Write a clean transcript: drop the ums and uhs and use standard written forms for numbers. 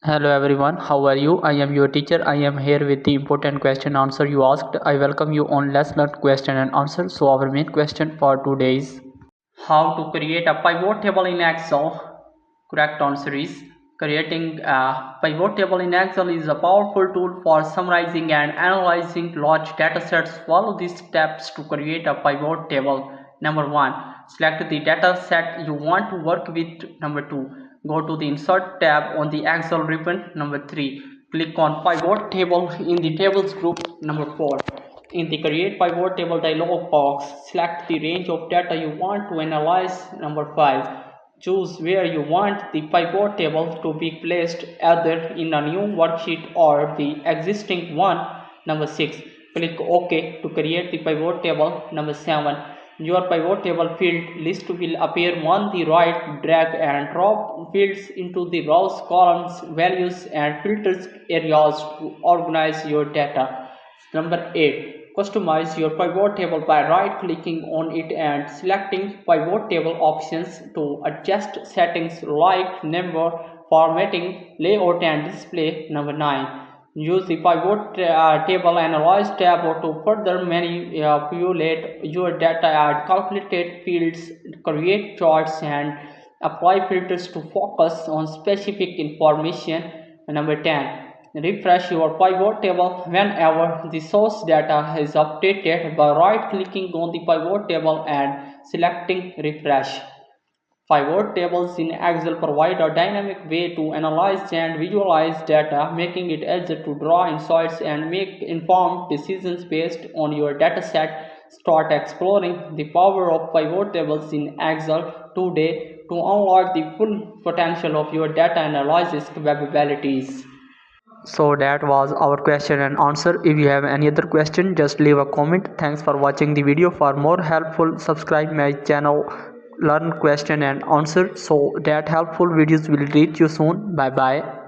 Hello everyone, how are you? I am your teacher. I am here with the important question answer you asked. I welcome you on Let's Learn question and answer. So our main question for today is how to create a pivot table in Excel. Correct answer is creating a pivot table in Excel is a powerful tool for summarizing and analyzing large data sets. Follow these steps to create a pivot table. Number 1. Select the data set you want to work with. Number 2. Go to the Insert tab on the Excel ribbon. Number 3. Click on Pivot Table in the Tables group. Number 4. In the Create Pivot Table dialog box, select the range of data you want to analyze. Number 5. Choose where you want the pivot table to be placed, either in a new worksheet or the existing one. Number 6. Click OK to create the pivot table. Number 7. Your pivot table field list will appear on the right. Drag and drop fields into the rows, columns, values, and filters areas to organize your data. Number 8. Customize your pivot table by right-clicking on it and selecting pivot table options to adjust settings like number, formatting, layout, and display. Number 9. Use the pivot table analyze tab to further manipulate your data, add calculated fields, create charts, and apply filters to focus on specific information. Number 10. Refresh your pivot table whenever the source data is updated by right-clicking on the pivot table and selecting refresh. Pivot tables in Excel provide a dynamic way to analyze and visualize data, making it easier to draw insights and make informed decisions based on your dataset. Start exploring the power of pivot tables in Excel today to unlock the full potential of your data analysis capabilities. So that was our question and answer. If you have any other question, just leave a comment. Thanks for watching the video. For more helpful, subscribe my channel Learn Question and Answer so that helpful videos will reach you soon. Bye bye.